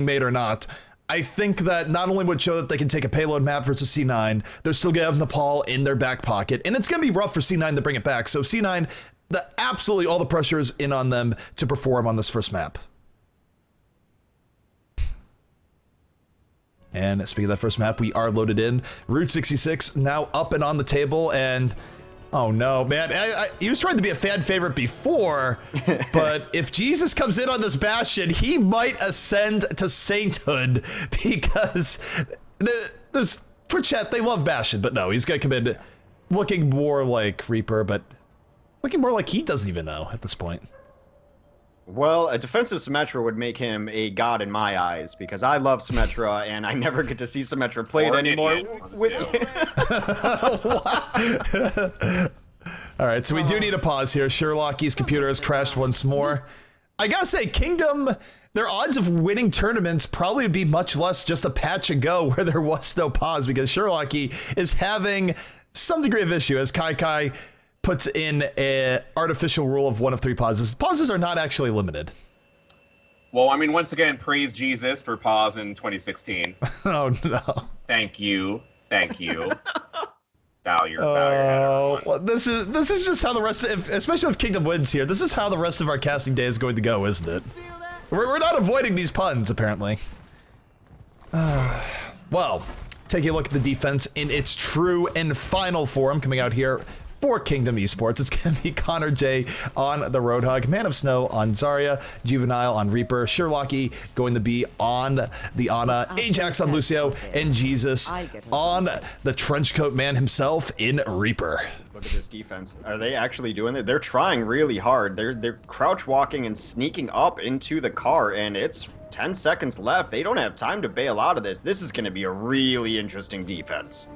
made or not, I think that not only would show that they can take a payload map versus C9, they're still going to have Nepal in their back pocket. And it's going to be rough for C9 to bring it back. So C9, absolutely all the pressure is in on them to perform on this first map. And speaking of that first map, we are loaded in. Route 66 now up and on the table, and oh no, man. He was trying to be a fan favorite before, but if Jesus comes in on this Bastion, he might ascend to sainthood, because there's Twitch chat, they love Bastion, but no, he's gonna come in looking more like Reaper, but looking more like he doesn't even know at this point. Well, a defensive Symmetra would make him a god in my eyes, because I love Symmetra, and I never get to see Symmetra played anymore. All right, so we do need a pause here. Sherlocky's computer has crashed once more. I gotta say, Kingdom, their odds of winning tournaments probably would be much less just a patch ago where there was no pause, because Sherlocky is having some degree of issue as Kai puts in an artificial rule of 1 of 3 pauses. Pauses are not actually limited. Well, I mean, once again, praise Jesus for pause in 2016. Oh, no. Thank you. Thank you. Bow your head, well, this is just how the rest of, especially if Kingdom wins here, this is how the rest of our casting day is going to go, isn't it? We're not avoiding these puns, apparently. Well, taking a look at the defense in its true and final form coming out here for Kingdom Esports. It's going to be Connor J on the Roadhog, Man of Snow on Zarya, Juvenile on Reaper, Sherlocky going to be on the Ana, Ajax on Lucio, and Jesus on the Trenchcoat Man himself in Reaper. Look at this defense. Are they actually doing it? They're trying really hard. They're crouch walking and sneaking up into the car, and it's 10 seconds left. They don't have time to bail out of this. This is going to be a really interesting defense.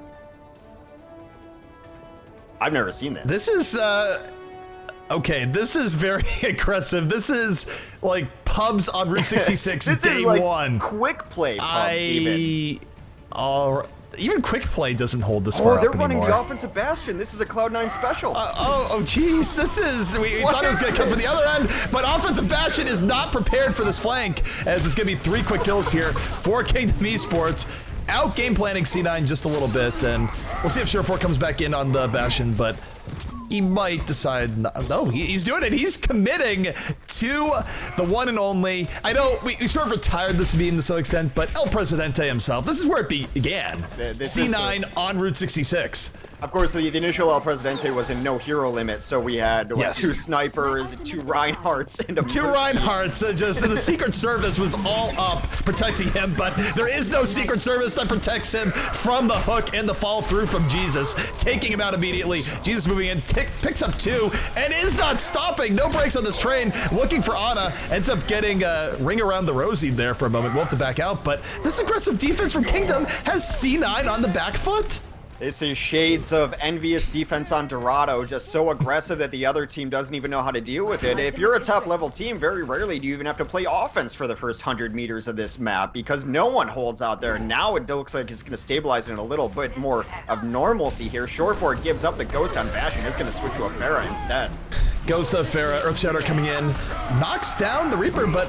I've never seen that. This is, okay, this is very aggressive. This is like pubs on Route 66 this day is like one. Quick play pubs even. Even quick play doesn't hold this far up they're anymore. running the offensive Bastion. This is a Cloud9 special. Geez, this is, we thought it was going to come from the other end, but offensive Bastion is not prepared for this flank, as it's going to be 3 quick kills here for Kingdom Esports. Out game planning C9 just a little bit, and we'll see if Sure4 comes back in on the Bastion, but he might decide, no, he's doing it. He's committing to the one and only. I know we sort of retired this meme to some extent, but El Presidente himself, this is where it began. C9 on Route 66. Of course, the initial El Presidente was in no hero limit, so we had 2 snipers, 2 Reinhardts, and a 2 Reinhardts. Just the Secret Service was all up protecting him, but there is no Secret Service that protects him from the hook and the fall through from Jesus, taking him out immediately. Jesus moving in, picks up 2, and is not stopping. No brakes on this train. Looking for Ana, ends up getting a ring around the rosy there for a moment. We'll have to back out, but this aggressive defense from Kingdom has C9 on the back foot. This is shades of envious defense on Dorado, just so aggressive that the other team doesn't even know how to deal with it. If you're a top-level team, very rarely do you even have to play offense for the first 100 meters of this map, because no one holds out there. Now it looks like it's going to stabilize in a little bit more of normalcy here. Short4 gives up the Ghost on Bastion. It's going to switch to a Pharah instead. Goes to Pharah, Earthshatter coming in, knocks down the Reaper, but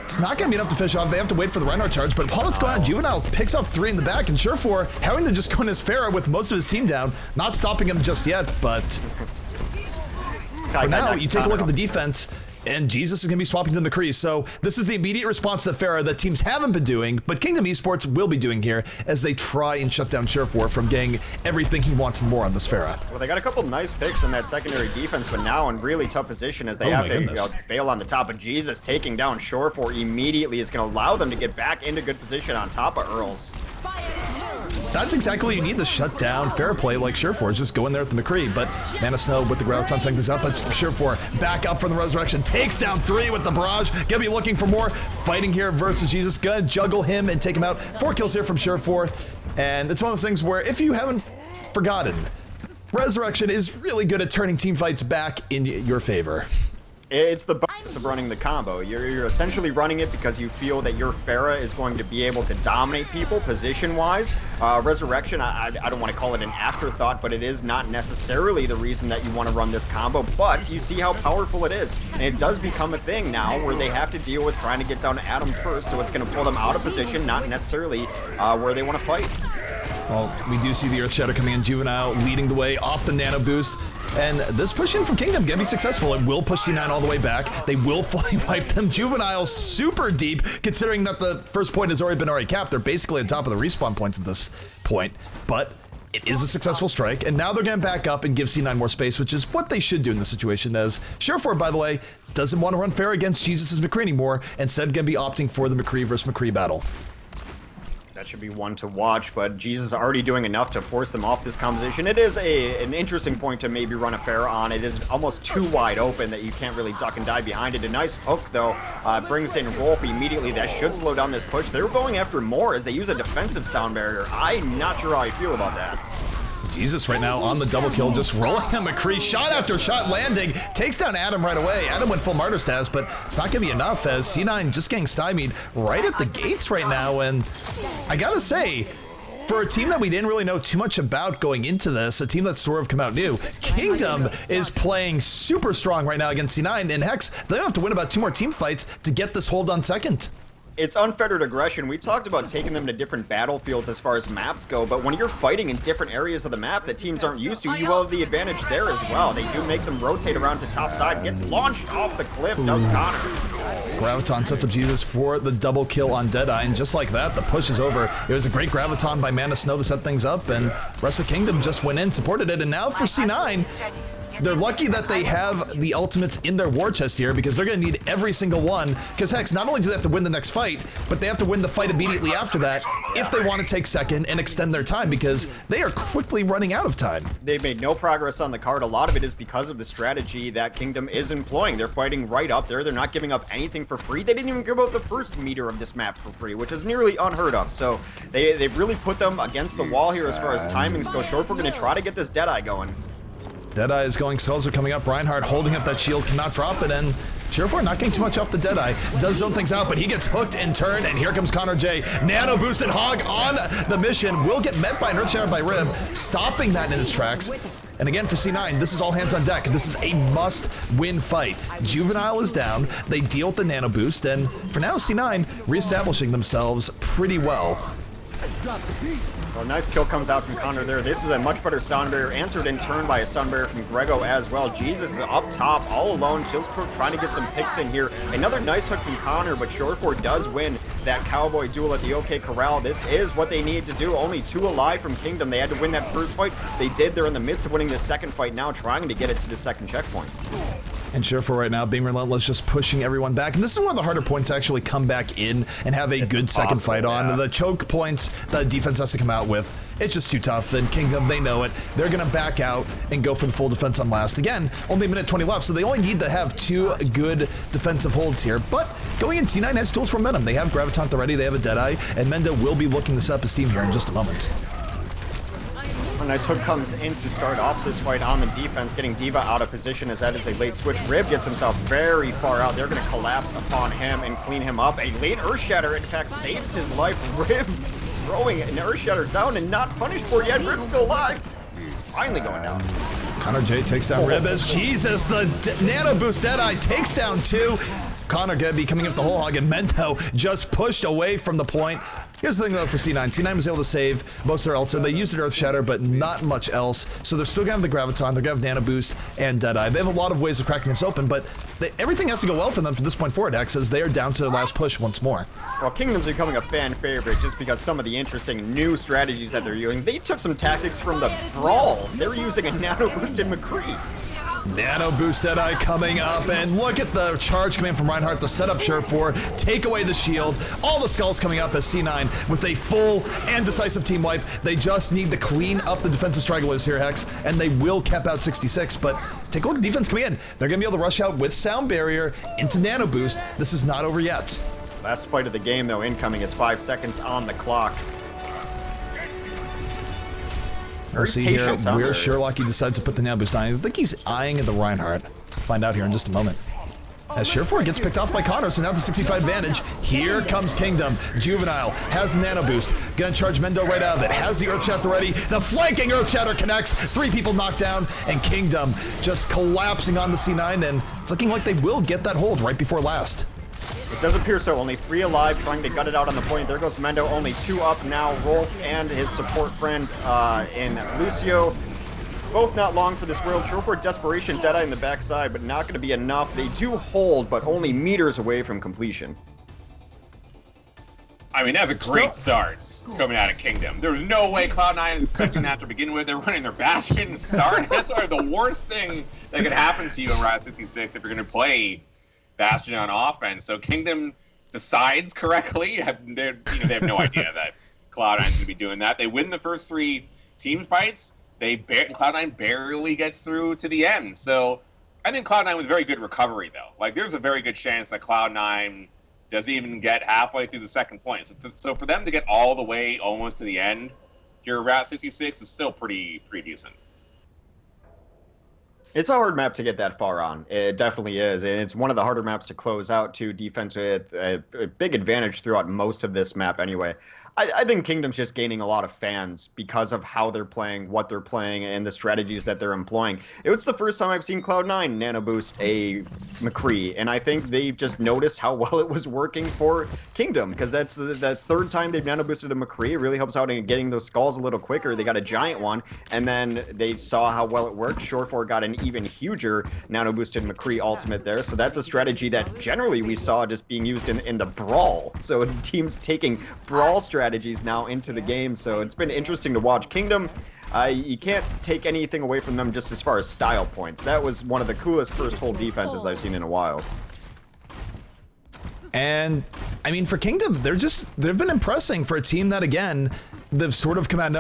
it's not going to be enough to fish off. They have to wait for the Reinhardt charge, but while it's going on, Juvenile picks off 3 in the back, and Sure4 having to just go in his Pharah with most of his team down, not stopping him just yet, but for now, you take a look at the defense, and Jesus is going to be swapping to the McCree. So this is the immediate response to Pharah that teams haven't been doing, but Kingdom Esports will be doing here as they try and shut down Sure4 from getting everything he wants and more on this Pharah. Well, they got a couple nice picks in that secondary defense, but now in really tough position as they have to bail on the top of Jesus. Taking down Shore4 immediately is going to allow them to get back into good position on top of Earls. That's exactly what you need to shut down fair play like Sure4 is just going there with the McCree, but Man of Snow with the Grouts on setting this up, but Sure4 back up from the Resurrection, takes down 3 with the Barrage, gonna be looking for more, fighting here versus Jesus, gonna juggle him and take him out. 4 kills here from Sure4, and it's one of those things where if you haven't forgotten, Resurrection is really good at turning team fights back in your favor. It's the bonus of running the combo. You're essentially running it because you feel that your Pharah is going to be able to dominate people position-wise. Resurrection, I don't want to call it an afterthought, but it is not necessarily the reason that you want to run this combo, but you see how powerful it is. And it does become a thing now where they have to deal with trying to get down to Adam first, so it's going to pull them out of position, not necessarily where they want to fight. Well, we do see the Earth Shadow coming in, Juvenile leading the way off the Nano Boost. And this push in from Kingdom can be successful. It will push C9 all the way back. They will fully wipe them. Juvenile super deep, considering that the first point has already been capped. They're basically on top of the respawn points at this point. But it is a successful strike, and now they're going to back up and give C9 more space, which is what they should do in this situation, as Surefour, by the way, doesn't want to run fair against Jesus' McCree anymore, instead going to be opting for the McCree versus McCree battle. That should be one to watch, but Jesus is already doing enough to force them off this composition. It is an interesting point to maybe run a fair on. It is almost too wide open that you can't really duck and dive behind it. A nice hook, though, brings in Rolf immediately. That should slow down this push. They're going after more as they use a defensive sound barrier. I'm not sure how I feel about that. Jesus right now on the double kill, just rolling on McCree, shot after shot landing, takes down Adam right away. Adam went full martyr status, but it's not gonna be enough as C9 just getting stymied right at the gates right now. And I gotta say, for a team that we didn't really know too much about going into this, a team that's sort of come out new, Kingdom is playing super strong right now against C9, and Hex, they have to win about 2 more team fights to get this hold on second. It's unfettered aggression. We talked about taking them to different battlefields as far as maps go, but when you're fighting in different areas of the map that teams aren't used to, you will have the advantage there as well. They do make them rotate around to top side, gets launched off the cliff, does Connor. Graviton sets up Jesus for the double kill on Deadeye, and just like that, the push is over. It was a great Graviton by Mana Snow to set things up, and rest of Kingdom just went in, supported it, and now for C9, they're lucky that they have the ultimates in their war chest here, because they're going to need every single one. Because Hex, not only do they have to win the next fight, but they have to win the fight immediately after that if they want to take second and extend their time, because they are quickly running out of time. They've made no progress on the card. A lot of it is because of the strategy that Kingdom is employing. They're fighting right up there. They're not giving up anything for free. They didn't even give up the first meter of this map for free, which is nearly unheard of. So they've really put them against the wall here as far as timings go. Short, we're going to try to get this Deadeye going. Deadeye is going, skulls are coming up. Reinhardt holding up that shield, cannot drop it, and Surefour not getting too much off the Deadeye. Does zone things out, but he gets hooked in turn, and here comes Connor J. Nano boosted Hog on the mission. Will get met by an Earth Shatter by Rib, stopping that in its tracks. And again for C9, this is all hands on deck. This is a must-win fight. Juvenile is down, they deal with the Nano boost, and for now C9 reestablishing themselves pretty well. Well, nice kill comes out from Connor there. This is a much better sound barrier, answered in turn by a sound barrier from Grego as well. Jesus is up top, all alone. Chillstroke trying to get some picks in here. Another nice hook from Connor, but Surefour does win that cowboy duel at the OK Corral. This is what they need to do. Only 2 alive from Kingdom. They had to win that first fight. They did. They're in the midst of winning the second fight now, trying to get it to the second checkpoint. And Surefour right now, being relentless, just pushing everyone back. And this is one of the harder points to actually come back in and have a good second fight on. Yeah. The choke points the defense has to come out with, it's just too tough. And Kingdom, they know it. They're going to back out and go for the full defense on last. Again, only a minute 20 left, so they only need to have 2 good defensive holds here. But going in, C9 has tools for momentum. They have Graviton already, they have a Deadeye, and Menda will be looking to set up his team here in just a moment. A nice hook comes in to start off this fight on the defense, getting D.Va out of position as that is a late switch. Rib gets himself very far out. They're going to collapse upon him and clean him up. A late Earth Shatter, in fact, saves his life. Rib throwing an Earth Shatter down and not punished for it yet. Rib's still alive. Finally going down. Connor J takes down Rib as Jesus, the Nano Boost Deadeye takes down 2. Connor gonna be coming up the whole hog, and Mento just pushed away from the point. Here's the thing though for C9. C9 was able to save most of their ults. They used an Earth Shatter, but not much else. So they're still gonna have the Graviton, they're gonna have Nano Boost and Deadeye. They have a lot of ways of cracking this open, but everything has to go well for them from this point forward, X, as they are down to their last push once more. Well, Kingdom's becoming a fan favorite just because some of the interesting new strategies that they're using. They took some tactics from the Brawl. They're using a Nano Boosted McCree. Nano Boost Deadeye coming up, and look at the charge coming from Reinhardt to set up Surefour, take away the shield. All the skulls coming up as C9 with a full and decisive team wipe. They just need to clean up the defensive stragglers here, Hex, and they will cap out 66, but take a look at defense coming in. They're gonna be able to rush out with Sound Barrier into Nano Boost. This is not over yet. Last fight of the game, though, incoming is 5 seconds on the clock. We'll see here where Sherlocky decides to put the Nano Boost on. I think he's eyeing the Reinhardt. Find out here in just a moment. As Surefour gets picked off by Connor, so now the 65 advantage. Here comes Kingdom. Juvenile has the nano boost. Gonna charge Mendo right out of it. Has the Earth Shatter ready. The flanking Earth Shatter connects. 3 people knocked down, and Kingdom just collapsing on the C9, and it's looking like they will get that hold right before last. It does appear so. Only 3 alive, trying to gut it out on the point. There goes Mendo, only 2 up now. Rolf and his support friend in Lucio. Both not long for this world. Surefour desperation, Deadeye in the backside, but not going to be enough. They do hold, but only meters away from completion. I mean, that's a great start coming out of Kingdom. There was no way Cloud9 is expecting that to begin with. They're running their Bastion start. That's the worst thing that could happen to you in Route 66 if you're going to play Bastion on offense. So Kingdom decides correctly. They have no idea that Cloud9 is going to be doing that. They win the first 3 team fights. Cloud9 barely gets through to the end. So I think Cloud9 with very good recovery, though. Like, there's a very good chance that Cloud9 doesn't even get halfway through the second point. So for them to get all the way almost to the end here at Route 66 is still pretty decent. It's a hard map to get that far on. It definitely is. And it's one of the harder maps to close out, too. Defense with a big advantage throughout most of this map anyway. I think Kingdom's just gaining a lot of fans because of how they're playing, what they're playing, and the strategies that they're employing. It was the first time I've seen Cloud9 nano boost a McCree, and I think they just noticed how well it was working for Kingdom, because that's the 3rd time they've nano boosted a McCree. It really helps out in getting those skulls a little quicker. They got a giant one, and then they saw how well it worked. Surefour got an even huger nano boosted McCree ultimate there, so that's a strategy that generally we saw just being used in the Brawl. So teams taking Brawl strategies now into the game, so it's been interesting to watch. Kingdom, you can't take anything away from them just as far as style points. That was one of the coolest first hold defenses I've seen in a while. And I mean, for Kingdom, they've been impressing for a team that, again, they've sort of come out.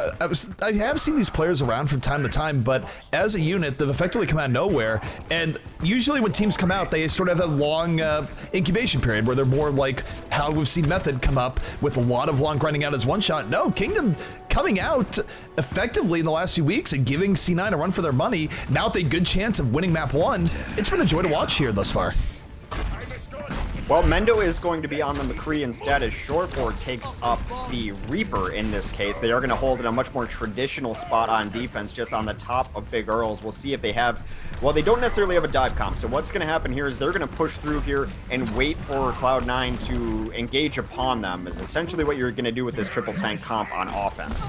I have seen these players around from time to time, but as a unit, they've effectively come out of nowhere. And usually when teams come out, they sort of have a long incubation period where they're more like how we've seen Method come up with a lot of long grinding out as one shot. No, Kingdom coming out effectively in the last few weeks and giving C9 a run for their money. Now with a good chance of winning map 1, it's been a joy to watch here thus far. Well, Mendo is going to be on the McCree instead as Surefour takes up the Reaper in this case. They are going to hold in a much more traditional spot on defense, just on the top of Big Earls. We'll see if they have... Well, they don't necessarily have a dive comp, so what's going to happen here is they're going to push through here and wait for Cloud9 to engage upon them, is essentially what you're going to do with this triple tank comp on offense.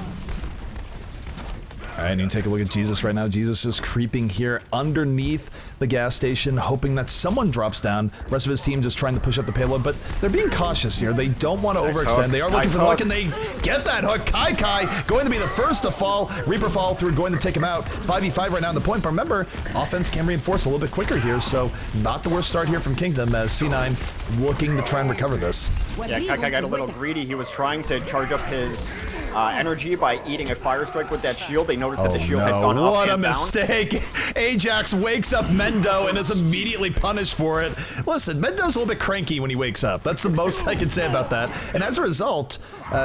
All right, and you take a look at Jesus right now. Jesus is creeping here underneath the gas station, hoping that someone drops down. The rest of his team just trying to push up the payload, but they're being cautious here. They don't want to overextend. They are looking for the hook, and they get that hook. Kai going to be the first to fall. Reaper follow through, going to take him out. 5v5 right now on the point, but remember, offense can reinforce a little bit quicker here, so not the worst start here from Kingdom as C9 looking to try and recover this. Yeah, Kai got a little greedy. He was trying to charge up his energy by eating a fire strike with that shield. They noticed that the shield had gone up what a and mistake. Ajax wakes up Mendo and is immediately punished for it. Listen, Mendo's a little bit cranky when he wakes up. That's the most I can say about that. And as a result,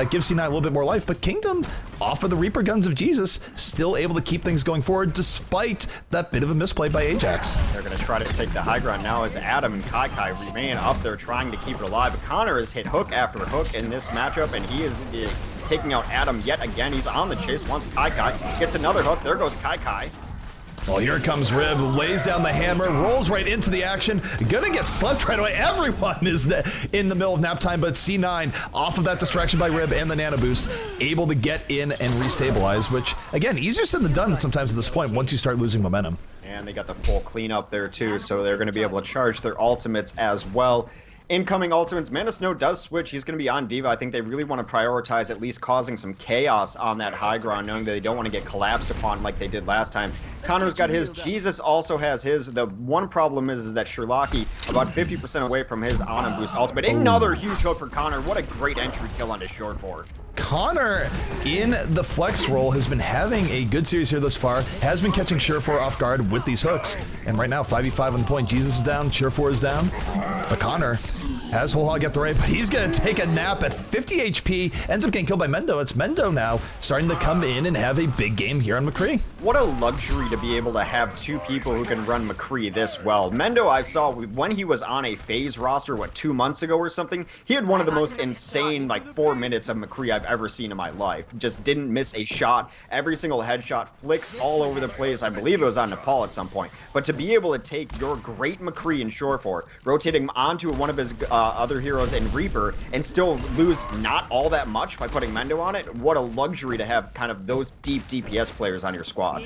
gives C9 a little bit more life. But Kingdom, off of the Reaper guns of Jesus, still able to keep things going forward despite that bit of a misplay by Ajax. They're going to try to take the high ground now as Adam and Kai remain up there trying to keep it alive. But Connor has hit hook after hook in this matchup, and he is taking out Adam yet again. He's on the chase once Kai gets another hook. There goes Kai. Well, here comes Rib, lays down the hammer, rolls right into the action, gonna get slept right away. Everyone is in the middle of nap time, but C9 off of that distraction by Rib and the nano boost, able to get in and restabilize, which, again, easier said than done sometimes at this point once you start losing momentum. And they got the full cleanup there too, so they're going to be able to charge their ultimates as well. Incoming ultimates, Mana Snow does switch. He's going to be on D.Va. I think they really want to prioritize at least causing some chaos on that high ground, knowing that they don't want to get collapsed upon like they did last time. Connor's got his. Jesus also has his. The one problem is that Sherlocky about 50% away from his on and boost ultimate. Another huge hook for Connor. What a great entry kill onto Surefour. Connor in the flex role has been having a good series here thus far, has been catching Surefour off guard with these hooks. And right now, 5v5 on the point. Jesus is down, Surefour is down. But Connor Has Whole Hog at the right, but he's going to take a nap at 50 HP. Ends up getting killed by Mendo. It's Mendo now starting to come in and have a big game here on McCree. What a luxury to be able to have two people who can run McCree this well. Mendo, I saw when he was on a phase roster, 2 months ago or something, he had one of the most insane, 4 minutes of McCree I've ever seen in my life. Just didn't miss a shot. Every single headshot, flicks all over the place. I believe it was on Nepal at some point. But to be able to take your great McCree in Shore4, rotating him onto one of his other heroes in Reaper, and still lose not all that much by putting Mendo on it, what a luxury to have kind of those deep DPS players on your squad.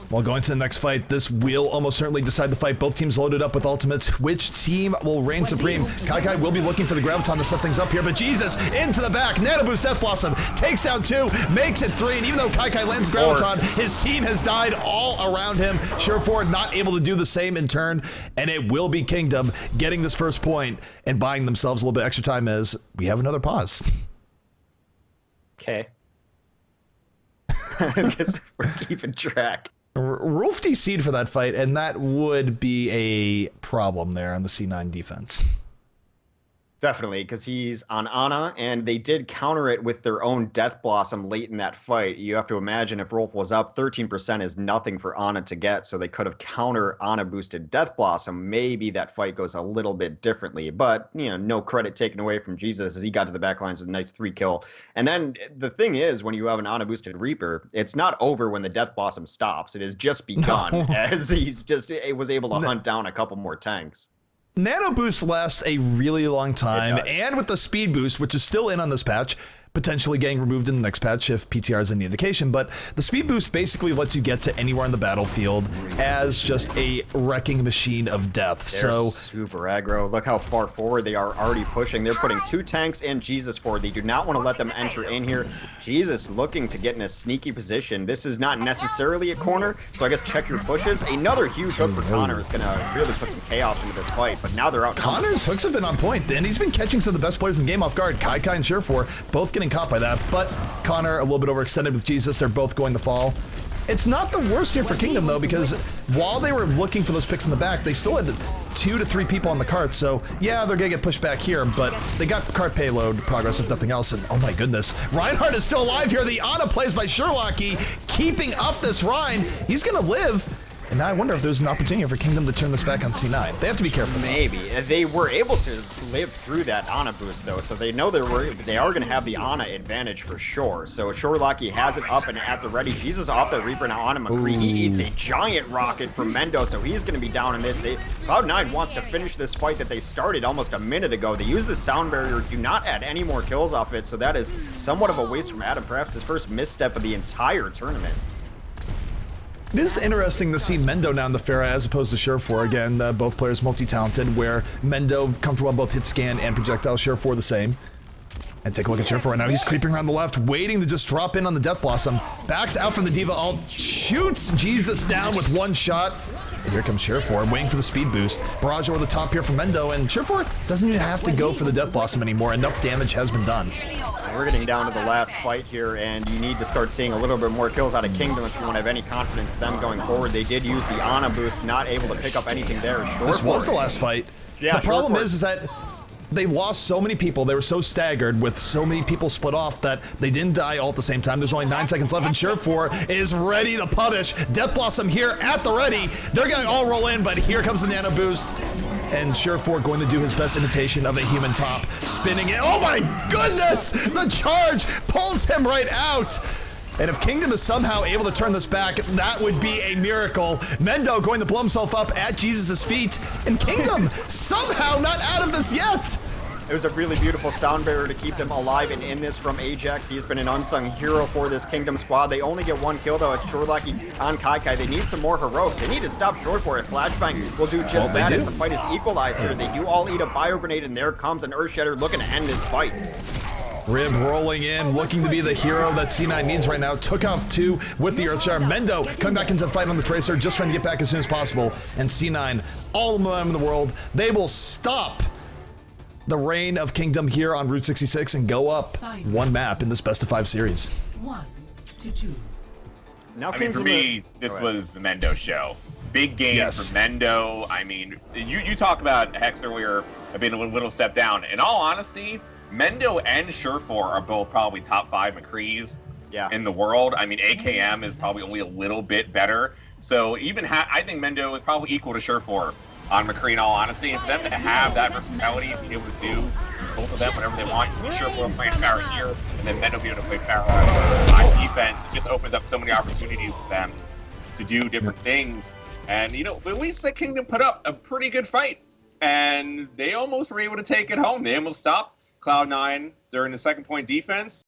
Well, going to the next fight, this will almost certainly decide the fight. Both teams loaded up with ultimates. Which team will reign supreme? Kai will be looking for the Graviton to set things up here, but Jesus, into the back. Nano Boost Death Blossom takes down 2, makes it 3, and even though Kai lands Graviton, his team has died all around him. Shore4 not able to do the same in turn, and it will be Kingdom getting this first point and buying themselves a little bit extra time as we have another pause. Okay. I guess we're keeping track. Rolf DC'd for that fight, and that would be a problem there on the C9 defense. Definitely, because he's on Ana, and they did counter it with their own Death Blossom late in that fight. You have to imagine if Rolf was up, 13% is nothing for Ana to get, so they could have counter Ana boosted Death Blossom. Maybe that fight goes a little bit differently, but, no credit taken away from Jesus as he got to the back lines with a nice 3 kill. And then the thing is, when you have an Ana boosted Reaper, it's not over when the Death Blossom stops. It has just begun, as it was able to hunt down a couple more tanks. Nano Boost lasts a really long time, and with the Speed Boost, which is still in on this patch, potentially getting removed in the next patch if PTR is any indication, but the Speed Boost basically lets you get to anywhere on the battlefield as just a wrecking machine of death. They're super aggro. Look how far forward they are already pushing. They're putting 2 tanks and Jesus forward. They do not want to let them enter in here. Jesus looking to get in a sneaky position. This is not necessarily a corner, so I guess check your bushes. Another huge hook for Connor is going to really put some chaos into this fight, but now they're out. Connor's hooks have been on point, and he's been catching some of the best players in the game off guard. Kai and Shore4 both getting caught by that, but Connor a little bit overextended with Jesus. They're both going to fall. It's not the worst here for Kingdom, though, because while they were looking for those picks in the back, they still had 2 to 3 people on the cart, so yeah, they're gonna get pushed back here, but they got cart payload progress, if nothing else, and oh my goodness, Reinhardt is still alive here. The Ana plays by Sherlocky, keeping up this Rein. He's gonna live. And now I wonder if there's an opportunity for Kingdom to turn this back on C9. They have to be careful. Maybe. They were able to live through that Ana boost, though, so they know they are going to have the Ana advantage for sure. So Sherlocky has it up and at the ready. Jesus off the Reaper now on McCree. He eats a giant rocket from Mendo, so he's going to be down in this. Cloud9 wants to finish this fight that they started almost a minute ago. They use the sound barrier, do not add any more kills off it, so that is somewhat of a waste from Adam. Perhaps his first misstep of the entire tournament. It is interesting to see Mendo now in the Pharah as opposed to Shore4. Again, both players multi-talented, where Mendo comfortable on both hit scan and projectile, Shore4 the same. And take a look at Shore4 now. He's creeping around the left, waiting to just drop in on the Death Blossom. Backs out from the Diva ult, shoots Jesus down with 1 shot. And here comes Shore4, waiting for the speed boost. Barrage over the top here from Mendo, and Shore4 doesn't even have to go for the Death Blossom anymore. Enough damage has been done. We're getting down to the last fight here, and you need to start seeing a little bit more kills out of Kingdom if you want to have any confidence in them going forward. They did use the Ana boost, not able to pick up anything there. This was the last fight. Yeah, the problem is that they lost so many people. They were so staggered with so many people split off that they didn't die all at the same time. There's only 9 seconds left, and Shore4 is ready to punish. Death Blossom here at the ready. They're going to all roll in, but here comes the Nano Boost. And Shore4 going to do his best imitation of a human top. Spinning it. Oh my goodness! The charge pulls him right out. And if Kingdom is somehow able to turn this back, that would be a miracle. Mendo going to blow himself up at Jesus' feet. And Kingdom somehow not out of this yet. It was a really beautiful sound barrier to keep them alive and in this from Ajax. He has been an unsung hero for this Kingdom squad. They only get 1 kill, though, at Sherlocky on Kai. They need some more heroics. They need to stop Shore4 it. Flashbang will do just that as the fight is equalized here. They do all eat a bio grenade, and there comes an Earthshatter looking to end this fight. Rib rolling in, looking to be the hero that C9 needs right now. Took off 2 with the Earthshatter. Mendo coming back into the fight on the Tracer, just trying to get back as soon as possible. And C9, all the momentum in the world, they will stop the reign of Kingdom here on Route 66 and go up 1 map in this best of 5 series. 1 to 2. Now, I mean, for me, this was the Mendo show. Big game Yes. for Mendo. I mean, you talk about Hex earlier being a little step down. In all honesty, Mendo and Surefour are both probably top 5 McCrees in the world. I mean, AKM is probably only a little bit better. So even I think Mendo is probably equal to Surefour on McCree in all honesty. And for them to have that versatility and be able to do both of them whatever they want, you see Surefour playing power here, and then Mendo be able to play power on defense. It just opens up so many opportunities for them to do different things. And, you know, at least the Kingdom put up a pretty good fight. And they almost were able to take it home. They almost stopped Cloud9 during the second point defense.